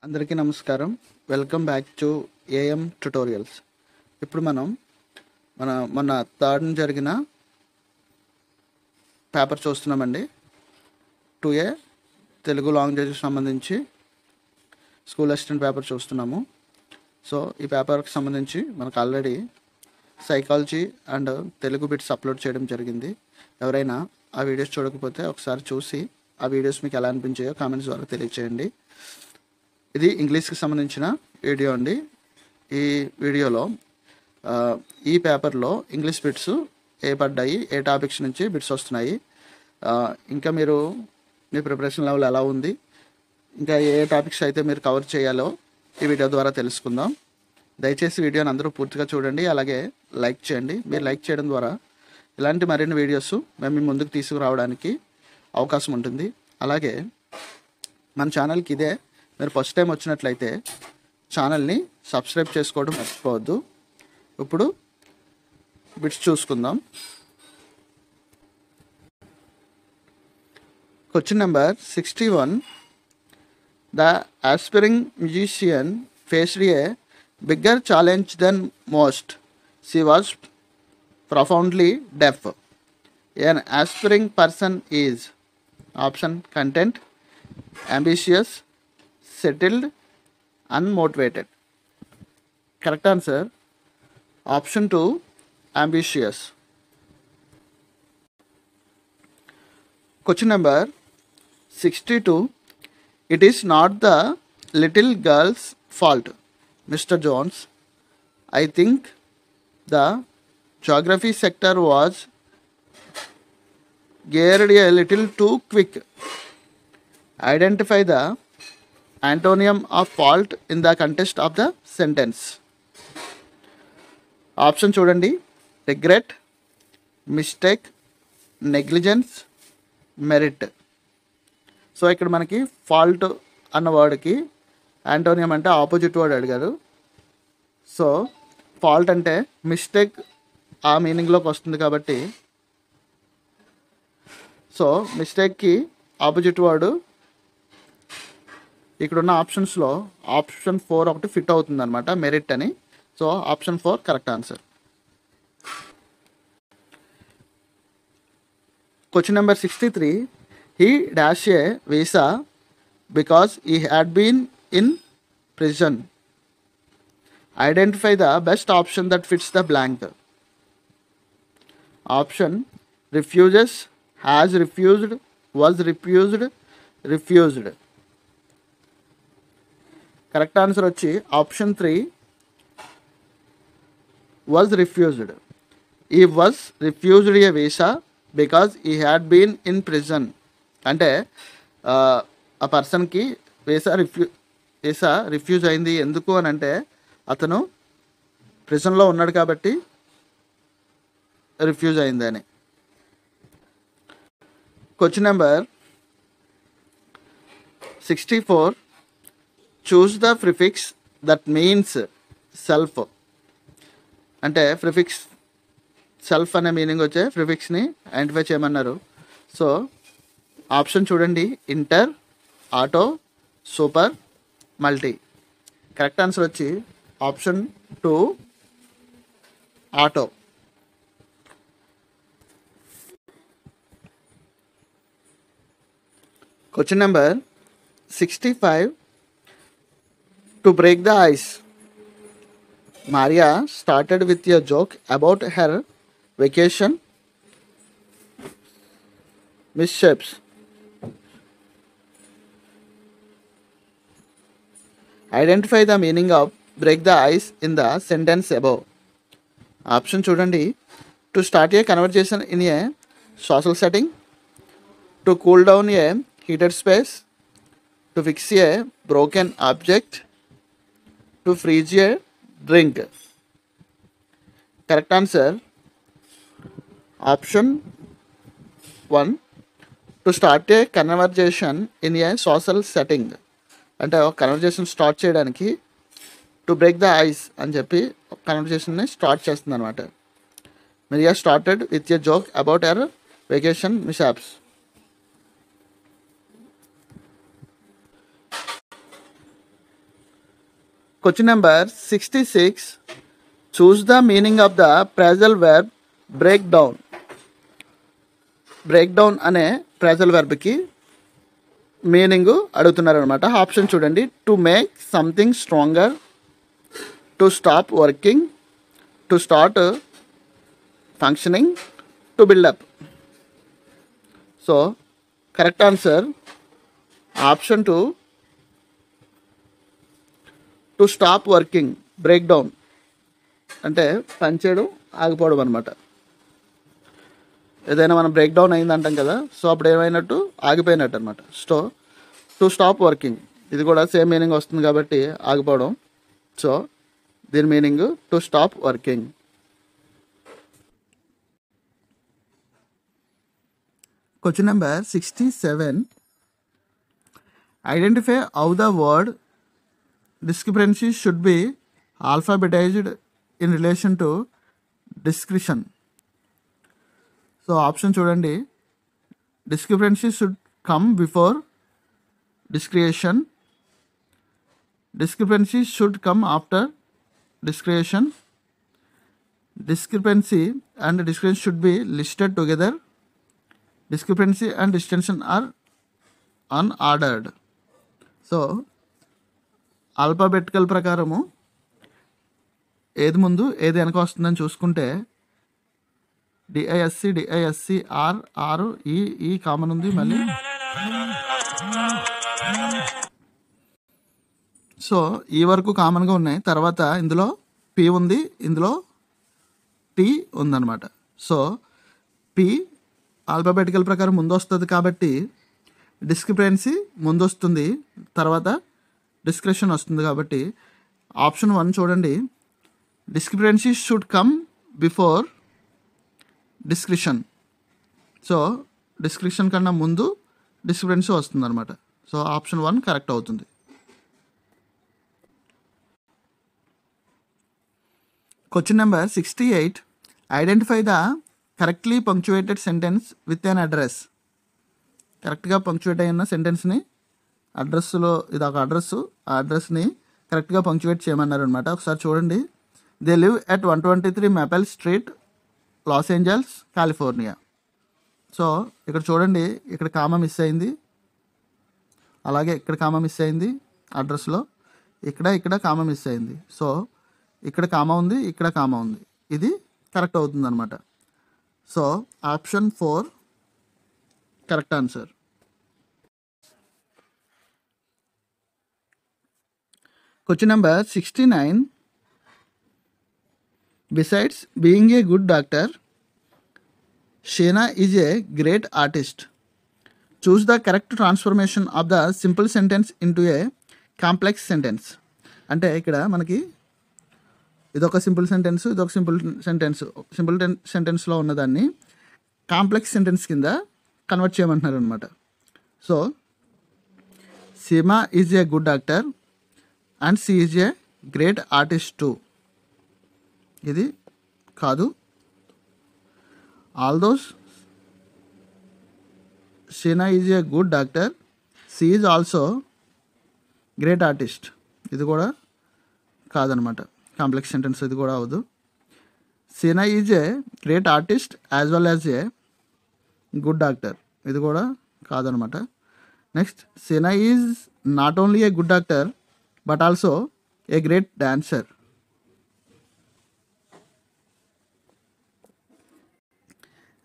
అందరికీ నమస్కారం. Welcome back to AM tutorials. ఇప్పుడు మనం మొన్న థర్డ్ జరిగిన పేపర్ చూస్తున్నామండి. 2A తెలుగు లాంగ్వేజ్కి సంబంధించి స్కూల్ అసిస్టెంట్ పేపర్ చూస్తున్నాము. సో ఈ పేపర్కి సంబంధించి మనకు already psychology and Telugu bits upload చేయడం జరిగింది. ఎవరైనా ఆ వీడియోస్ చూడకపోతే ఒకసారి చూసి ఆ వీడియోస్ మీకు ఎలా అనిపించాయో కామెంట్స్ ద్వారా తెలియచేయండి. ఇది ఇంగ్లీష్కి సంబంధించిన వీడియో అండి. ఈ వీడియోలో ఈ పేపర్లో ఇంగ్లీష్ బిట్స్ పడ్డాయి, ఏ టాపిక్స్ నుంచి బిట్స్ వస్తున్నాయి, ఇంకా మీ ప్రిపరేషన్ లెవెల్ ఎలా ఉంది, ఇంకా ఏ టాపిక్స్ అయితే మీరు కవర్ చేయాలో ఈ వీడియో ద్వారా తెలుసుకుందాం. దయచేసి వీడియోని అందరూ పూర్తిగా చూడండి, అలాగే లైక్ చేయండి. మీరు లైక్ చేయడం ద్వారా ఇలాంటి మరిన్ని వీడియోస్ మేము మీ ముందుకు తీసుకురావడానికి అవకాశం ఉంటుంది. అలాగే మన ఛానల్కి ఇదే మీరు ఫస్ట్ టైం వచ్చినట్లయితే ఛానల్ని సబ్స్క్రైబ్ చేసుకోవడం మర్చిపోవద్దు. ఇప్పుడు బిట్స్ చూసుకుందాం. Question number 61. The aspiring musician faced a bigger challenge than most. She was profoundly deaf. An aspiring person is option content, ambitious, settled, unmotivated. Correct answer option 2, ambitious. Question number 62. It is not the little girl's fault, Mr. Jones. I think the geography sector was geared a little too quick. Identify the antonym of fault in the context of the sentence. Option చూడండి: regret, mistake, negligence, merit. So ఇక్కడ మనకి fault అన్న వర్డ్కి యాంటోనియం అంటే opposite word అడిగారు. So fault అంటే mistake ఆ మీనింగ్లోకి వస్తుంది కాబట్టి, సో మిస్టేక్కి ఆపోజిట్ వర్డ్ ఇక్కడున్న ఆప్షన్స్లో ఆప్షన్ 4 ఒకటి ఫిట్ అవుతుంది అనమాట, మెరిట్ అని. So option 4 correct answer. Question number 63. He dashed a visa because he had been in prison. Identify the best option that fits the blank. Option refuses, has refused, was refused, refused. Correct answer వచ్చి option 3, was refused. He was refused a visa because he had been in prison. అంటే ఆ పర్సన్కి visa refuse అయింది. ఎందుకు అని అంటే అతను ప్రిజన్లో ఉన్నాడు కాబట్టి రిఫ్యూజ్ అయింది అని. Question number 64. Choose the prefix that means self. అంటే ప్రిఫిక్స్ సెల్ఫ్ అనే మీనింగ్ వచ్చే ప్రిఫిక్స్ని ఐడెంటిఫై చేయమన్నారు. సో ఆప్షన్ చూడండి: inter, auto, super, multi. Correct answer వచ్చి option 2, auto. Question number 65. To break the ice, Maria started with a joke about her vacation mishaps. Identify the meaning of break the ice in the sentence above. Option చూడండి: to start a conversation in a social setting, to cool down a heated space, to fix a broken object, to freeze a drink. Correct answer option 1, to start a conversation in a social setting. అంటే ఒక conversation start చేయడానికి to break the ice అని చెప్పి కన్వర్జేషన్ని start చేస్తుంది అనమాట. Maria started with a joke about her vacation mishaps. Question number 66. Choose the meaning of the phrasal verb breakdown. Breakdown అనే phrasal వెర్బ్కి meaning అడుగుతున్నారు అనమాట. ఆప్షన్ చూడండి. To make something stronger, to stop working, to start functioning, to buildup. So correct answer option to stop working. Breakdown అంటే పనిచేయడం, ఆగిపోవడం అనమాట. ఏదైనా మనం బ్రేక్ డౌన్ అయింది అంటాం కదా, సో అప్పుడు ఏమైనట్టు, ఆగిపోయినట్టు అనమాట. సో టు స్టాప్ వర్కింగ్, ఇది కూడా సేమ్ మీనింగ్ వస్తుంది కాబట్టి ఆగిపోవడం. సో దీని meaning to stop working. Question number 67. Identify how the word discrepancy should be alphabetised in relation to discretion. So option చూడండి. Discrepancy should come before discretion, discrepancy should come after discretion, discrepancy and discretion should be listed together, discrepancy and distinction are unordered. So alphabetical ప్రకారము ఏది ముందు ఏది వెనక వస్తుందని చూసుకుంటే డిఐఎస్సి are ఈ common ఉంది. మళ్ళీ సో ఈ వరకు కామన్గా ఉన్నాయి. తర్వాత ఇందులో పి ఉంది, ఇందులో టీ ఉందన్నమాట. సో పి ఆల్ఫాబెటికల్ ప్రకారం ముందు వస్తుంది కాబట్టి డిస్క్రిపెన్సీ ముందు వస్తుంది, తర్వాత డిస్క్రిషన్ వస్తుంది. కాబట్టి ఆప్షన్ 1 చూడండి. Discrepancy should come before discretion. So discretion కన్నా ముందు డిస్క్రిపెన్సీ వస్తుంది అనమాట. సో ఆప్షన్ 1 కరెక్ట్ అవుతుంది. Question number 68. Identify the correctly punctuated sentence with an address. కరెక్ట్గా పంక్చువేట్ అయిన సెంటెన్స్ని అడ్రస్లో, ఇది ఒక అడ్రస్, ఆ అడ్రస్ని కరెక్ట్గా పంక్చువేట్ చేయమన్నారు అనమాట. ఒకసారి చూడండి. They live at 123 maple street, Los Angeles, California. So ఇక్కడ చూడండి, ఇక్కడ కామా మిస్ అయింది, అలాగే ఇక్కడ కామా మిస్ అయింది అడ్రస్లో, ఇక్కడ కామా మిస్ అయింది. సో ఇక్కడ కామా ఉంది, ఇక్కడ కామా ఉంది. ఇది కరెక్ట్ అవుతుంది అనమాట. So option 4 correct answer. Question number 69. Besides being a good doctor, Sheena is a great artist. Choose the correct transformation of the simple sentence into a complex sentence. అంటే ఇక్కడ మనకి ఇదొక సింపుల్ సెంటెన్స్, ఇదొక simple సెంటెన్స్లో ఉన్నదాన్ని complex sentence కింద convert చేయమంటున్నారు అనమాట. So Seema is a good doctor and she is a great artist too. ఇది కాదు. Although Sheena is a good doctor, she is also great artist. ఇది కూడా కాదనమాట, కాంప్లెక్స్ సెంటెన్స్. ఇది కూడా అవదు. Sheena is a great artist as well as a good doctor. ఇది కూడా కాదనమాట. Next, Sheena is not only A good doctor but also a great dancer.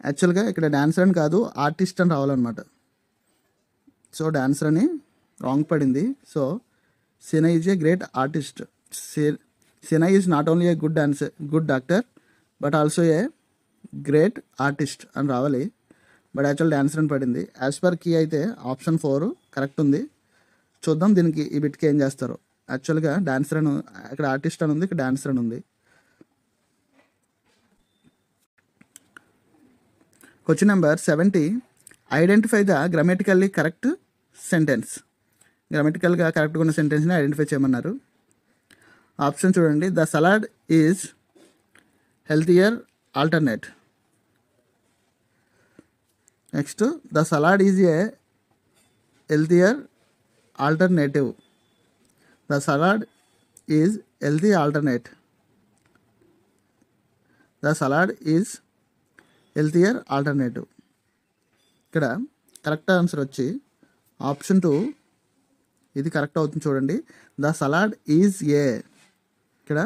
యాక్చువల్గా ఇక్కడ డాన్సర్ అని కాదు, ఆర్టిస్ట్ అని రావాలన్నమాట. సో డాన్సర్ అని రాంగ్ పడింది. So Sheena is a great artist. Sheena is not only A good doctor but also a great artist అని రావాలి. బట్ యాక్చువల్ డాన్సర్ అని పడింది. యాజ్ పర్ కీ అయితే ఆప్షన్ 4 కరెక్ట్ ఉంది. చూద్దాం దీనికి, ఈ బిట్కి ఏం చేస్తారో. యాక్చువల్గా డాన్సర్ అని, ఇక్కడ ఆర్టిస్ట్ అని ఉంది, ఇక్కడ డాన్సర్ అని ఉంది. Question number 70. Identify the grammatically correct sentence. గ్రామటికల్గా కరెక్ట్గా ఉన్న సెంటెన్స్ని ఐడెంటిఫై చేయమన్నారు. ఆప్షన్ చూడండి. The salad is healthier alternate. Next, the salad is a healthier alternative. The salad is healthy alternate. The salad is healthier alternative. ఇక్కడ correct answer వచ్చి option 2 ఇది correct అవుతుంది. చూడండి, ద సలాడ్ ఈజ్ ఏ, ఇక్కడ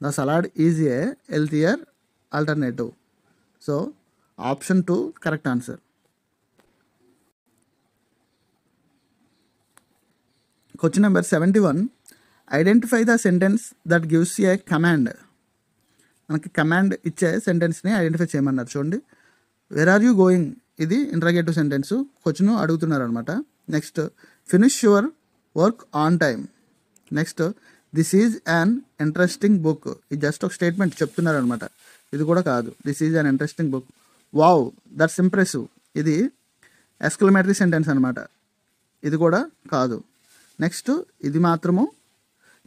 the salad is a healthier alternative. So option 2 correct answer. Question number 71. Identify the sentence that gives a command. మనకి command ఇచ్చే సెంటెన్స్ని identify చేయమన్నారు. చూడండి, వేర్ ఆర్ యూ గోయింగ్, ఇది ఇంట్రాగేటివ్ సెంటెన్స్, క్వశ్చన్ అడుగుతున్నారు అనమాట. Next, finish your work on time. Next, this is an interesting book, ఇది just ఒక statement చెప్తున్నారు అనమాట. ఇది కూడా కాదు. This is an interesting book. Wow, that's impressive, ఇది ఎక్స్క్లమేటరీ సెంటెన్స్ అనమాట. ఇది కూడా కాదు. నెక్స్ట్, ఇది మాత్రము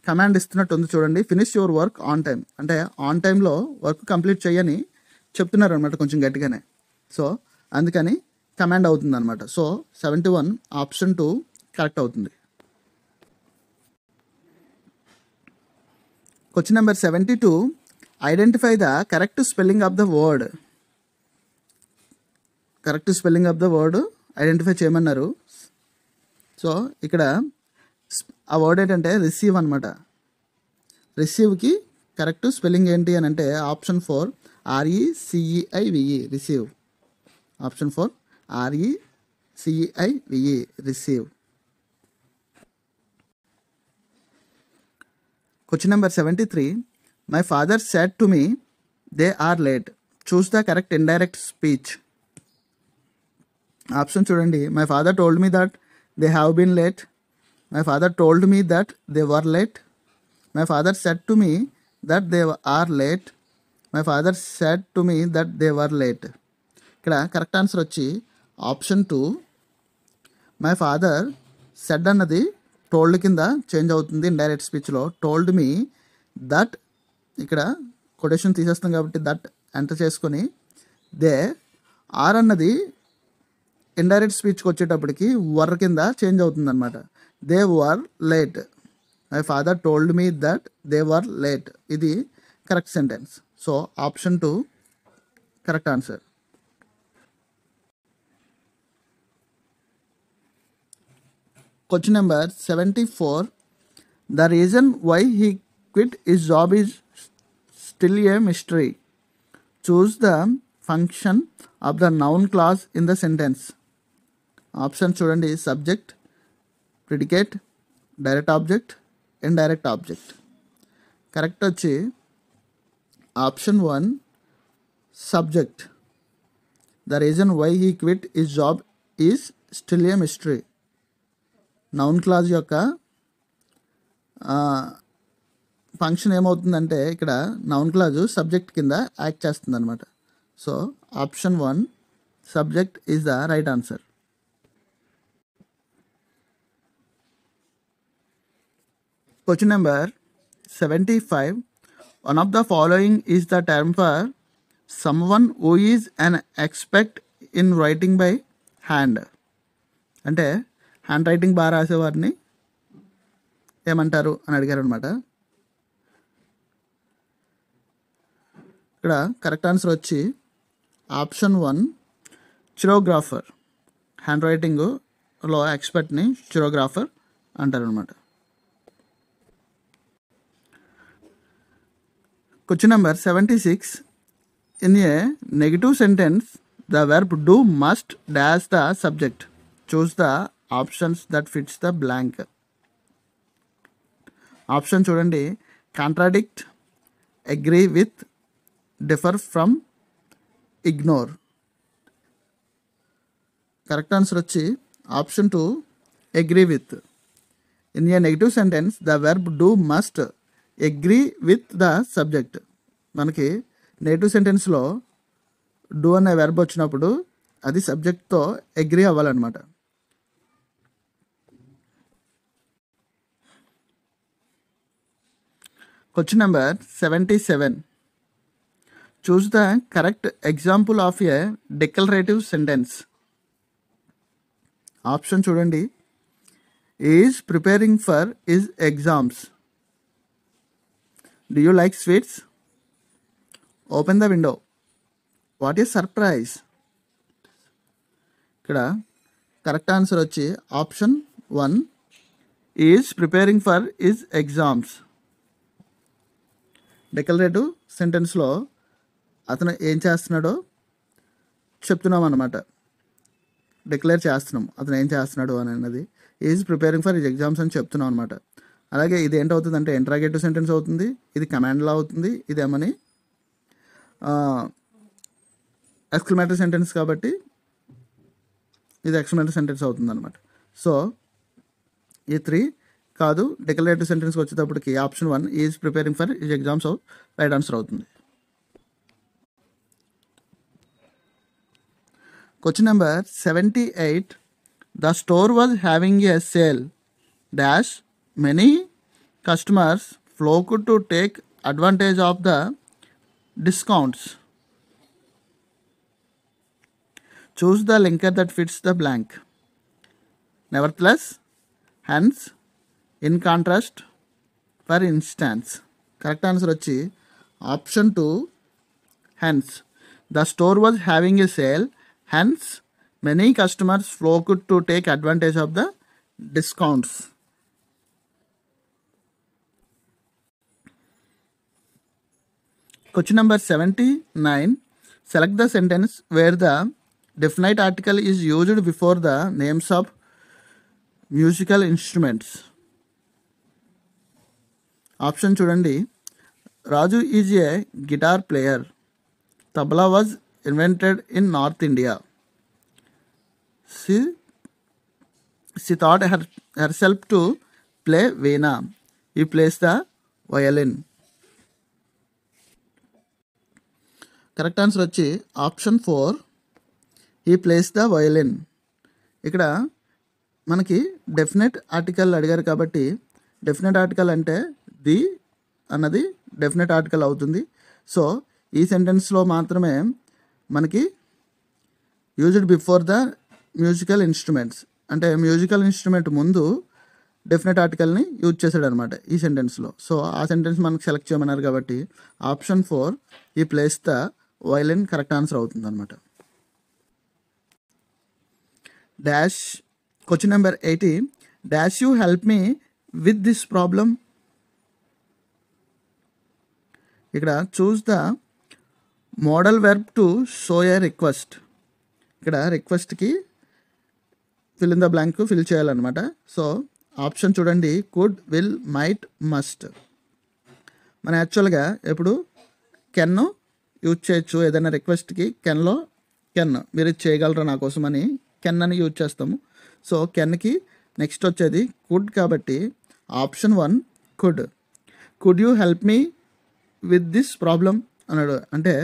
కమాండ్ ఇస్తున్నట్టు ఉంది. చూడండి, finish your work on time అంటే ఆన్ టైంలో వర్క్ కంప్లీట్ చేయని చెప్తున్నారు అనమాట, కొంచెం గట్టిగానే. సో అందుకని కమాండ్ అవుతుంది అనమాట. సో 71 ఆప్షన్ 2 కరెక్ట్ అవుతుంది. Question number 72. Identify the correct spelling of the word. Correct spelling of the word identify చేయమన్నారు. సో ఇక్కడ ఆ వర్డ్ ఏంటంటే రిసీవ్ అనమాట. రిసీవ్కి కరెక్ట్ స్పెల్లింగ్ ఏంటి అని అంటే option 4 RECEIVE receive. Option 4 RECEIVE receive. Question number 73. My father said to me they are late. Choose the correct indirect speech. Option చూడండి, my father told me that they have been late. My father told me that they were late. My father said to me that they are late. My father said to me that they were late. ఇక్కడ correct answer వచ్చి option 2 my father said అన్నది told కింద change అవుతుంది indirect స్పీచ్లో. Told me that, ఇక్కడ quotation తీసేస్తాం కాబట్టి that enter చేసుకొని దే ఆర్ అన్నది ఇండైరెక్ట్ స్పీచ్కి వచ్చేటప్పటికి వర్ కింద చేంజ్ అవుతుంది అనమాట. They were late. My father told me that they were late, ఇది correct sentence. So option 2 correct answer. Question number 74. The reason why he quit his job is still a mystery. Choose the function of the noun clause in the sentence. Option చూడండి, subject, predicate, direct object, indirect object. Correct వచ్చి option 1 subject. The reason why he quit his job is still a mystery. Noun clause యొక్క function ఏమవుతుందంటే ఇక్కడ noun clause subject కింద act చేస్తుంది అనమాట. So option 1 subject is the right answer. Question number 75. One of the following is the term for someone who is an expert in writing by hand. అంటే hand writing బాగా రాసేవారిని ఏమంటారు అని అడిగారు అనమాట. ఇక్కడ కరెక్ట్ ఆన్సర్ వచ్చి ఆప్షన్ 1 చిరోగ్రాఫర్. హ్యాండ్ రైటింగ్లో ఎక్స్పర్ట్ని చిరోగ్రాఫర్ అంటారు అనమాట. Question number 76. In a negative sentence, the verb do must dash the subject. Choose the options that fits the blank. Option చూడండి, contradict, agree with, differ from, ignore. Correct answer వచ్చి option 2 agree with. In a negative sentence, the verb do must agree with the subject. మనకి negative సెంటెన్స్లో do అనే verb వచ్చినప్పుడు అది సబ్జెక్ట్తో agree అవ్వాలన్నమాట. Question number 77. Choose the correct example of a declarative sentence. Option చూడండి, is preparing for his exams. Do you like sweets? Open the window. What is surprise? ఇక్కడ correct answer వచ్చి option 1 is preparing for his exams. Declarative సెంటెన్స్లో అతను ఏం చేస్తున్నాడో చెప్తున్నాం అన్నమాట. Declare చేస్తున్నాం అతను ఏం చేస్తున్నాడు అని అన్నది. Is preparing for his exams అని చెప్తున్నాం అనమాట. అలాగే ఇది ఏంటవుతుంది అంటే ఇంట్రాగేటివ్ సెంటెన్స్ అవుతుంది, ఇది కమాండ్లా అవుతుంది, ఇదేమని ఎక్స్క్లమేటరీ సెంటెన్స్ కాబట్టి ఇది ఎక్స్క్లమేటరీ సెంటెన్స్ అవుతుంది అనమాట. సో ఈ 3 కాదు. డిక్లరేటివ్ సెంటెన్స్కి వచ్చేటప్పటికి option 1 is preparing for his exams right answer అవుతుంది. Question number 78. The store was having a sale dash many customers flocked to take advantage of the discounts. Choose the linker that fits the blank. Nevertheless, hence, in contrast, for instance. Correct answer వచ్చి option 2 hence. The store was having a sale, hence many customers flocked to take advantage of the discounts. Question number 79. Select the sentence where the definite article is used before the names of musical instruments. Option చూడండి. Raju is a guitar player. Tabla was invented in North India. She taught herself to play veena. He plays the violin. Correct answer వచ్చి option 4 he plays the violin. ఇక్కడ మనకి definite article అడిగారు కాబట్టి definite article అంటే the అన్నది definite article అవుతుంది. So ఈ సెంటెన్స్లో మాత్రమే మనకి used before the musical instruments అంటే మ్యూజికల్ ఇన్స్ట్రుమెంట్ ముందు డెఫినెట్ ఆర్టికల్ని యూజ్ చేశాడు అనమాట ఈ సెంటెన్స్లో. సో ఆ సెంటెన్స్ మనకు సెలెక్ట్ చేయమన్నారు కాబట్టి option 4 he plays the violin correct answer అవుతుంది అనమాట. Dash question number 80. Dash you help me with this problem. ఇక్కడ choose the modal verb to show a request. ఇక్కడ రిక్వెస్ట్కి fill in the blank fill చేయాలన్నమాట. So option చూడండి. Could, will, might, must. మనం యాక్చువల్గా ఎప్పుడు కెన్ యూజ్ చేయొచ్చు. ఏదైనా రిక్వెస్ట్కి కెన్లో కెన్ మీరు చేయగలరా నా కోసం అని కెన్ అని యూజ్ చేస్తాము. సో కెన్కి నెక్స్ట్ వచ్చేది కుడ్ కాబట్టి option 1 could. Could you help me with this problem అన్నాడు. అంటే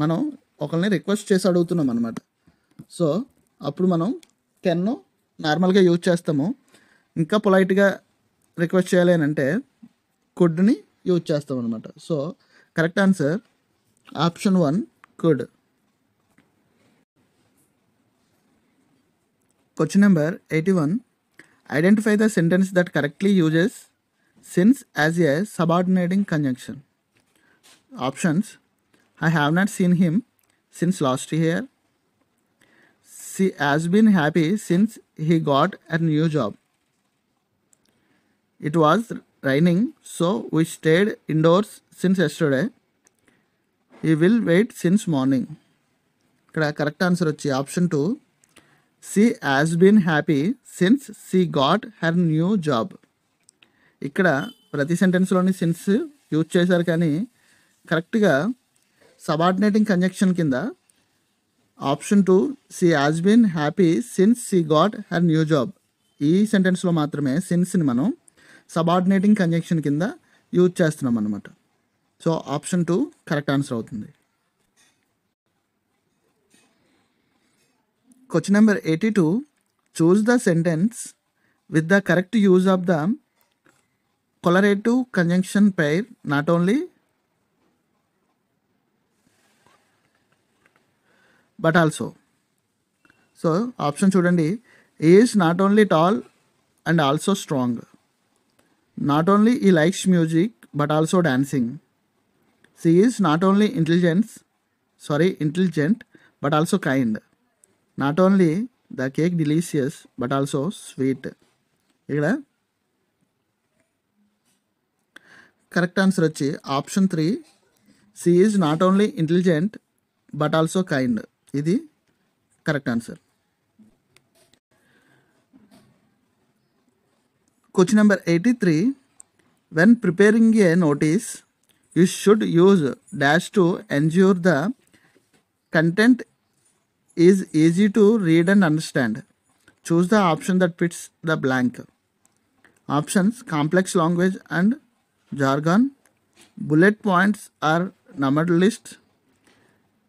మనం ఒకరిని రిక్వెస్ట్ చేసి అడుగుతున్నాం అనమాట. సో అప్పుడు మనం కెన్ నార్మల్గా యూజ్ చేస్తాము. ఇంకా పొలైట్గా రిక్వెస్ట్ చేయాలి అని అంటే కుడ్ని యూజ్ చేస్తాం అనమాట. So correct answer option 1 could. Question number 81. Identify the sentence that correctly uses since as a subordinating conjunction. Options. I have not seen him since last year. She has been happy since he got a new job. It was raining, so we stayed indoors since yesterday. He will wait since morning. ఇక్కడ correct answer వచ్చి option 2 she has been happy since she got her new job. ఇక్కడ ప్రతి సెంటెన్స్లోని since use చేశారు కానీ కరెక్ట్గా subordinating conjunction కింద option 2 she has been happy since she got her new job. ఈ సెంటెన్స్లో మాత్రమే సిన్స్ని మనం సబార్డినేటింగ్ కంజంక్షన్ కింద యూజ్ చేస్తున్నాం అన్నమాట. సో ఆప్షన్ 2 కరెక్ట్ ఆన్సర్ అవుతుంది. Question number 82. Choose the sentence with the correct use of the correlative conjunction pair not only but also. So option చూడండి. Is not only tall and also strong. Not only he likes music but also dancing. She is not only intelligent but also kind. Not only the cake delicious but also sweet. ఇక్కడ correct answer వచ్చి option 3, she is not only intelligent but also kind. ఇది correct answer. Question number 83. When preparing a notice, you should use dash to ensure the content is easy to read and understand. Choose the option that fits the blank. Options: complex language and jargon, bullet points are numbered list,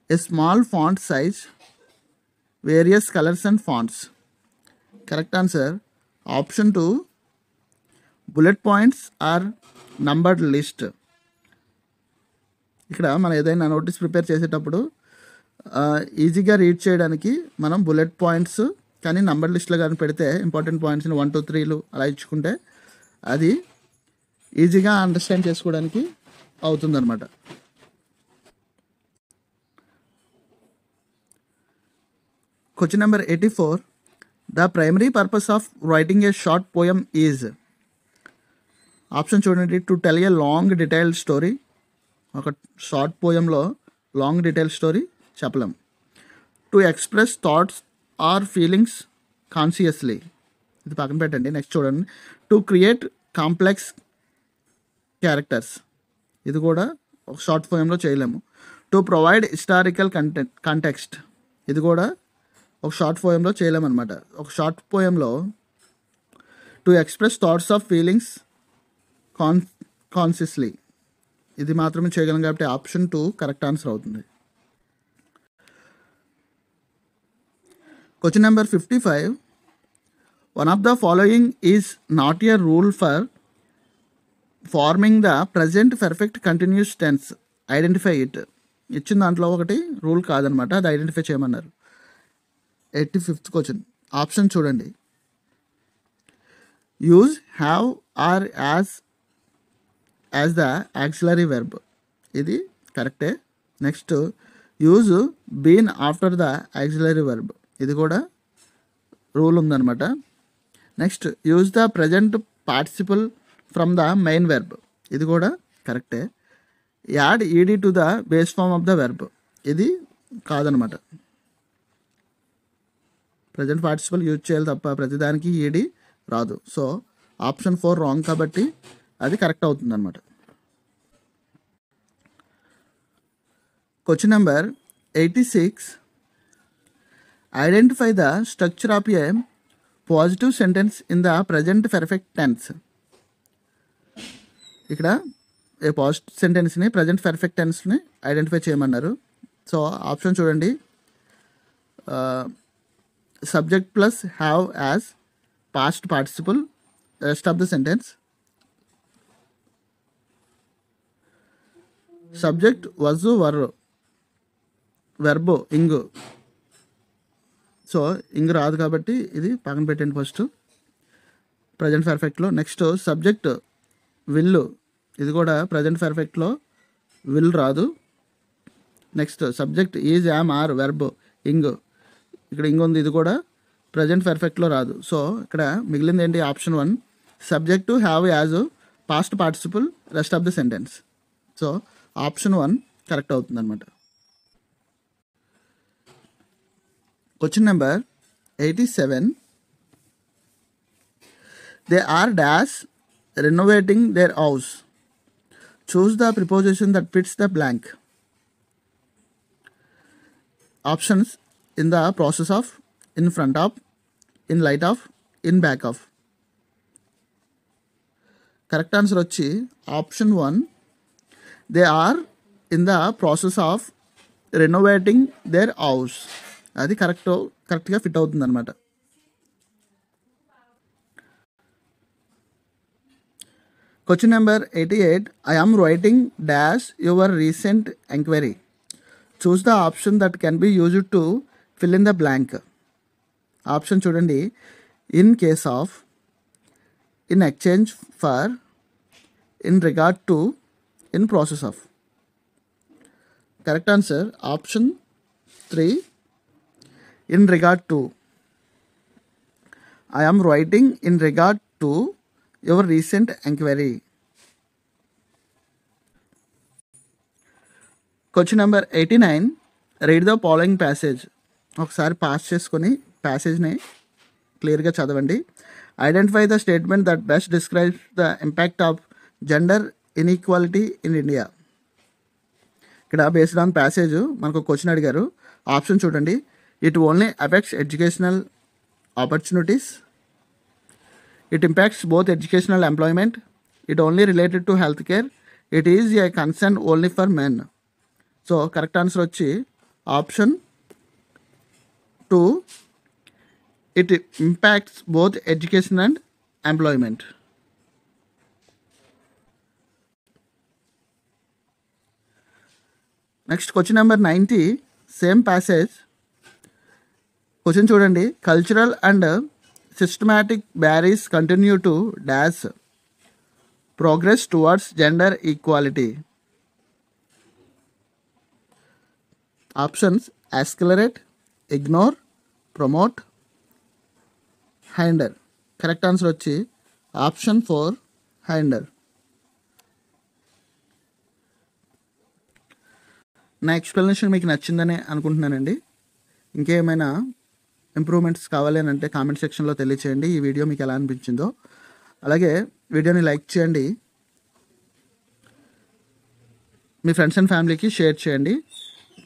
a small font size, various colors and fonts. Correct answer option 2, bullet points are numbered list. ఇక్కడ మనం ఏదైనా notice prepare చేసేటప్పుడు ఈజీగా read చేయడానికి మనం bullet points కానీ number లిస్ట్లో కానీ పెడితే ఇంపార్టెంట్ పాయింట్స్ని 1 2 3 అలా ఇచ్చుకుంటే అది ఈజీగా అండర్స్టాండ్ చేసుకోవడానికి అవుతుందన్నమాట. Question number 84. The primary purpose of writing a short poem is. Option చూడండి. To tell a long detailed story. ఒక షార్ట్ పోయంలో లాంగ్ డీటెయిల్ స్టోరీ చెప్పలేం. To express thoughts or feelings consciously. ఇది పక్కన పెట్టండి. నెక్స్ట్ చూడండి. To create complex characters. ఇది కూడా ఒక షార్ట్ పోయంలో చేయలేము. To provide historical context. ఇది కూడా ఒక షార్ట్ పోయంలో చేయలేమన్నమాట. ఒక షార్ట్ పోయంలో to express thoughts of feelings consciously ఇది మాత్రమే చేయగలం కాబట్టి ఆప్షన్ 2 కరెక్ట్ ఆన్సర్ అవుతుంది. Question number 55. One of the following is not a rule for forming the present perfect continuous tense. Identify it. ఇచ్చిన దాంట్లో ఒకటి రూల్ కాదనమాట, అది ఐడెంటిఫై చేయమన్నారు. 85th question. ఆప్షన్ చూడండి. Use have or as the auxiliary verb. ఇది కరెక్టే. Next use been after the auxiliary verb. ఇది కూడా రూల్ ఉందన్నమాట. Next use the present participle from the main verb. ఇది కూడా కరెక్టే. Add ED to the base form of the verb. ఇది కాదనమాట. ప్రజెంట్ పార్టిసిపల్ యూజ్ చేయాలి తప్ప ప్రతిదానికి ఈడీ రాదు. సో ఆప్షన్ 4 రాంగ్ కాబట్టి అది కరెక్ట్ అవుతుంది అనమాట. Question number 86. Identify the structure of a positive sentence in the present perfect tense. ఇక్కడ ఏ పాజిటివ్ సెంటెన్స్ని ప్రజెంట్ పర్ఫెక్ట్ టెన్స్ని ఐడెంటిఫై చేయమన్నారు. సో ఆప్షన్ చూడండి. Subject plus have as past participle, rest of the sentence. Subject was were, verb ing. So ing రాదు కాబట్టి ఇది పక్కన పెట్టండి ఫస్ట్ ప్రజెంట్ పర్ఫెక్ట్లో. Next subject will. ఇది కూడా ప్రజెంట్ పర్ఫెక్ట్లో విల్ రాదు. Next subject is am are verb ఇంగు. ఇక్కడ ఇంగు ఉంది. ఇది కూడా ప్రజెంట్ పర్ఫెక్ట్లో రాదు. సో ఇక్కడ మిగిలింది ఏంటి? Option 1 subject to have as past participle, rest of the sentence. So option 1 correct అవుతుంది అనమాట. Question number 87. They are dash renovating their house. Choose the preposition that fits the blank. Options: in the process of, in front of, in light of, in back of. Correct answer వచ్చి option 1 they are in the process of renovating their house. అది కరెక్ట్గా fit అవుతుంది అనమాట. Question number 88. I am writing dash your recent enquiry. Choose the option that can be used to fill in the blank. Option చూడండి. In case of, in exchange for, in regard to, in process of. Correct answer option 3. In regard to. I am writing in regard to your recent enquiry. Question number 89. Read the following passage. ఒకసారి pass చేసుకొని ప్యాసేజ్ని క్లియర్గా చదవండి. Identify the statement that best describes the impact of gender inequality in India. ఇక్కడ based on passage మనకు question అడిగారు. Option చూడండి. It only affects educational opportunities. It impacts both educational employment. It only related to healthcare. It is a concern only for men. So correct answer వచ్చి option 2. It impacts both education and employment. Next question number 90. Same passage. Question చూడండి. Cultural and systematic barriers continue to dash progress towards gender equality. Options accelerate, ignore, promote, hinder. Correct answer వచ్చి option 4 hinder. నా explanation మీకు నచ్చిందని అనుకుంటున్నానండి. ఇంకేమైనా improvements కావాలి అని అంటే కామెంట్ సెక్షన్లో తెలియచేయండి. ఈ వీడియో మీకు ఎలా అనిపించిందో. అలాగే వీడియోని లైక్ చేయండి, మీ ఫ్రెండ్స్ అండ్ ఫ్యామిలీకి షేర్ చేయండి.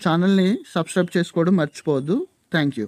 ఛానల్ని సబ్స్క్రైబ్ చేసుకోవడం మర్చిపోవద్దు. Thank you.